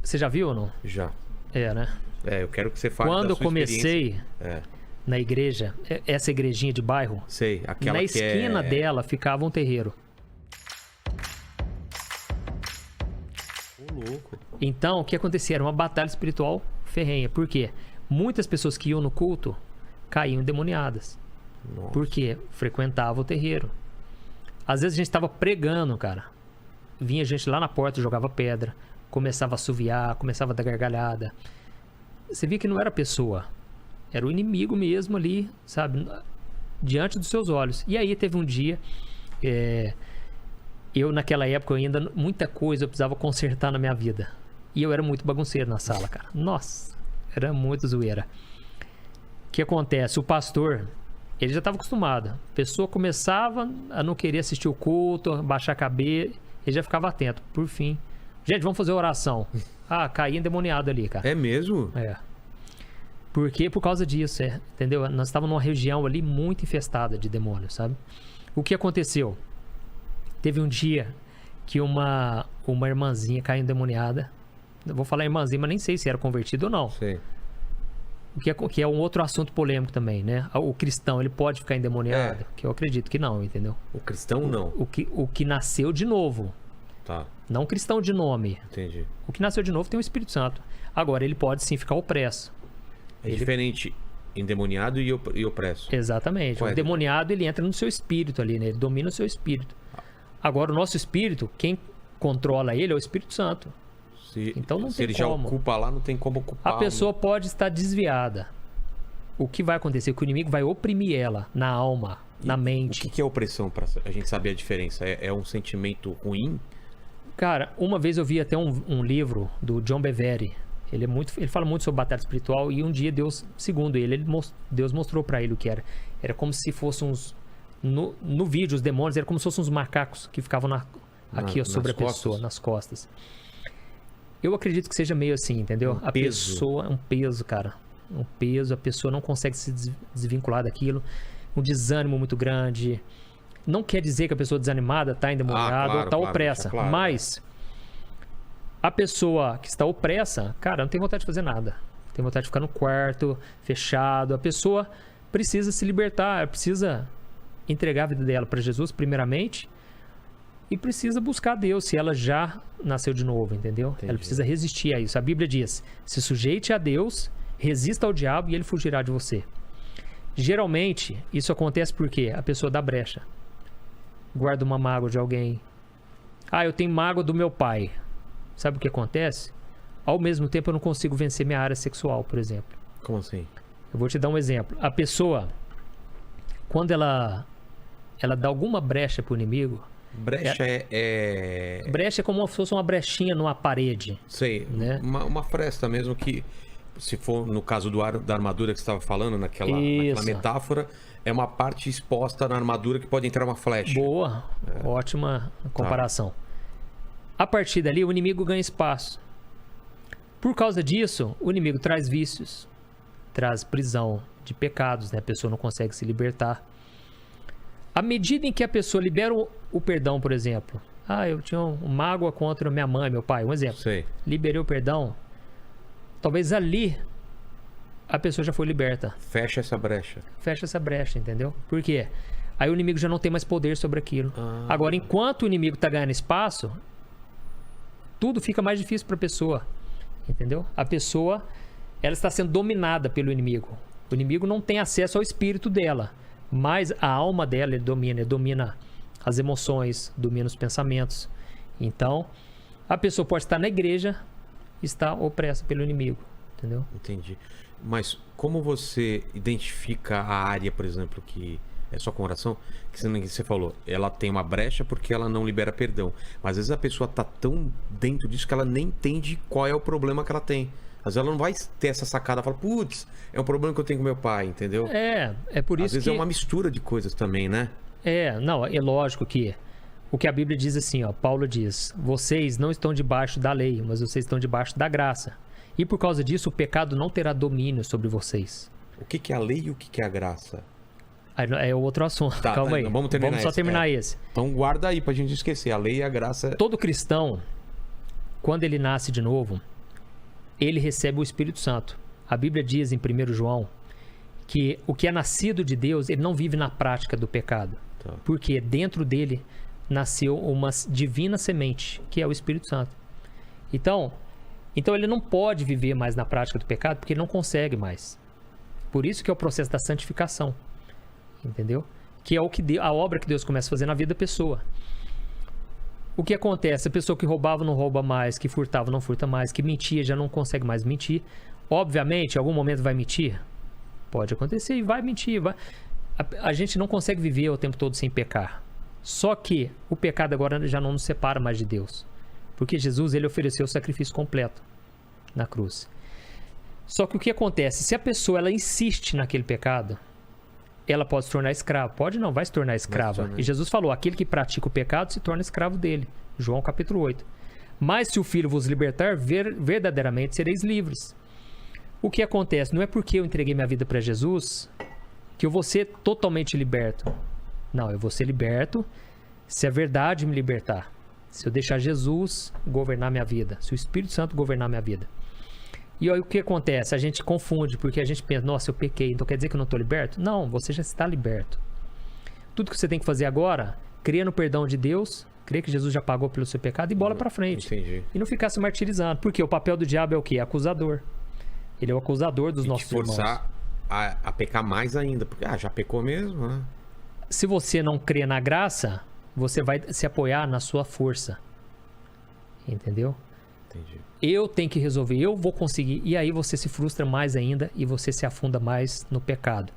Você já viu ou não? Já. Né? Eu quero que você fale Quando da eu sua comecei na igreja, essa igrejinha de bairro, sei, aquela na que esquina dela ficava um terreiro. Ô, louco. Então, o que acontecia? Era uma batalha espiritual ferrenha. Por quê? Muitas pessoas que iam no culto caíam endemoniadas. Nossa. Porque frequentavam o terreiro. Às vezes a gente estava pregando, cara. Vinha gente lá na porta, jogava pedra, começava a assoviar, começava a dar gargalhada. Você via que não era pessoa. Era o inimigo mesmo ali, sabe? Diante dos seus olhos. E aí teve um dia... Eu, naquela época, ainda muita coisa eu precisava consertar na minha vida. E eu era muito bagunceiro na sala, cara. Nossa, era muito zoeira. O que acontece? O pastor, ele já estava acostumado. A pessoa começava a não querer assistir o culto, a baixar a cabeça, ele já ficava atento. Por fim, gente, vamos fazer oração. Caí endemoniado ali, cara. É mesmo? Porque por causa disso, entendeu? Nós estávamos numa região ali muito infestada de demônios, sabe? O que aconteceu? Teve um dia que uma irmãzinha caiu endemoniada. Eu vou falar irmãzinha, mas nem sei se era convertido ou não. Sei. Que é um outro assunto polêmico também, né? O cristão, ele pode ficar endemoniado? Que eu acredito que não, entendeu? O cristão não. O que nasceu de novo. Tá. Não o cristão de nome. Entendi. O que nasceu de novo tem o Espírito Santo. Agora, ele pode sim ficar opresso. Diferente endemoniado e opresso. Exatamente. O endemoniado, ele entra no seu espírito ali, né? Ele domina o seu espírito. Agora, o nosso espírito, quem controla ele é o Espírito Santo. Então não tem como. Se ele já ocupa lá, não tem como ocupar. A pessoa pode estar desviada. O que vai acontecer? Que o inimigo vai oprimir ela na alma, na mente. O que é opressão, pra a gente saber a diferença? É um sentimento ruim? Cara, uma vez eu vi até um livro do John Bevere. Ele fala muito sobre batalha espiritual e um dia Deus, segundo ele, Deus mostrou pra ele o que era. Era como se fossem uns... No vídeo, os demônios eram como se fossem uns macacos que ficavam aqui sobre a pessoa, nas costas. Eu acredito que seja meio assim, entendeu? A pessoa é um peso, cara. Um peso, a pessoa não consegue se desvincular daquilo. Um desânimo muito grande. Não quer dizer que a pessoa desanimada está endemoniada ou está opressa. Claro, mas a pessoa que está opressa, cara, não tem vontade de fazer nada. Tem vontade de ficar no quarto, fechado. A pessoa precisa se libertar, precisa entregar a vida dela para Jesus primeiramente e precisa buscar Deus se ela já nasceu de novo, entendeu? Entendi. Ela precisa resistir a isso. A Bíblia diz, se sujeite a Deus, resista ao diabo e ele fugirá de você. Geralmente, isso acontece porque a pessoa dá brecha. Guarda uma mágoa de alguém. Eu tenho mágoa do meu pai. Sabe o que acontece? Ao mesmo tempo, eu não consigo vencer minha área sexual, por exemplo. Como assim? Eu vou te dar um exemplo. A pessoa, quando ela dá alguma brecha pro inimigo... Brecha Brecha é como se fosse uma brechinha numa parede. Sei, né? Uma fresta mesmo que, se for no caso da armadura que você estava falando, naquela metáfora, é uma parte exposta na armadura que pode entrar uma flecha. Boa, ótima comparação. A partir dali, o inimigo ganha espaço. Por causa disso, o inimigo traz vícios, traz prisão de pecados, né? A pessoa não consegue se libertar. À medida em que a pessoa libera o perdão, por exemplo. Eu tinha uma mágoa contra minha mãe, meu pai, um exemplo. Sei. Liberei o perdão. Talvez ali a pessoa já foi liberta. Fecha essa brecha. Fecha essa brecha, entendeu? Por quê? Aí o inimigo já não tem mais poder sobre aquilo. Agora, enquanto o inimigo está ganhando espaço, tudo fica mais difícil para a pessoa. Entendeu? A pessoa, ela está sendo dominada pelo inimigo. O inimigo não tem acesso ao espírito dela. Mas a alma dela, ele domina as emoções, domina os pensamentos. Então, a pessoa pode estar na igreja e estar opressa pelo inimigo, entendeu? Entendi. Mas como você identifica a área, por exemplo, que é só com oração, que você falou, ela tem uma brecha porque ela não libera perdão. Mas às vezes a pessoa está tão dentro disso que ela nem entende qual é o problema que ela tem. Às vezes ela não vai ter essa sacada, fala, putz, é um problema que eu tenho com meu pai, entendeu? É por isso que... Às vezes é uma mistura de coisas também, né? Não, é lógico que o que a Bíblia diz assim, Paulo diz, vocês não estão debaixo da lei, mas vocês estão debaixo da graça. E por causa disso, o pecado não terá domínio sobre vocês. O que é a lei e o que é a graça? É outro assunto, calma aí. Vamos só terminar esse. Então guarda aí pra gente esquecer, a lei e a graça... Todo cristão, quando ele nasce de novo, ele recebe o Espírito Santo. A Bíblia diz em 1 João que o que é nascido de Deus, ele não vive na prática do pecado. Tá. Porque dentro dele nasceu uma divina semente, que é o Espírito Santo. Então ele não pode viver mais na prática do pecado, porque ele não consegue mais. Por isso que é o processo da santificação. Entendeu? Que é a obra que Deus começa a fazer na vida da pessoa. O que acontece? A pessoa que roubava não rouba mais, que furtava não furta mais, que mentia já não consegue mais mentir. Obviamente, em algum momento vai mentir. Pode acontecer e vai mentir. A gente não consegue viver o tempo todo sem pecar. Só que o pecado agora já não nos separa mais de Deus. Porque Jesus, ele ofereceu o sacrifício completo na cruz. Só que o que acontece? Se a pessoa ela insiste naquele pecado, ela pode se tornar escrava. Pode não, vai se tornar escrava. E Jesus falou, aquele que pratica o pecado se torna escravo dele. João capítulo 8. Mas se o Filho vos libertar, verdadeiramente sereis livres. O que acontece? Não é porque eu entreguei minha vida para Jesus que eu vou ser totalmente liberto. Não, eu vou ser liberto se a verdade me libertar. Se eu deixar Jesus governar minha vida. Se o Espírito Santo governar minha vida. E aí o que acontece? A gente confunde, porque a gente pensa, nossa, eu pequei, então quer dizer que eu não estou liberto? Não, você já está liberto. Tudo que você tem que fazer agora, crer no perdão de Deus, crer que Jesus já pagou pelo seu pecado e bola para frente. Entendi. E não ficar se martirizando. Porque o papel do diabo é o quê? Acusador. Ele é o acusador dos nossos irmãos. E te forçar a pecar mais ainda, porque já pecou mesmo, né? Se você não crê na graça, você vai se apoiar na sua força. Entendeu? Entendi. Eu tenho que resolver, eu vou conseguir. E aí você se frustra mais ainda e você se afunda mais no pecado.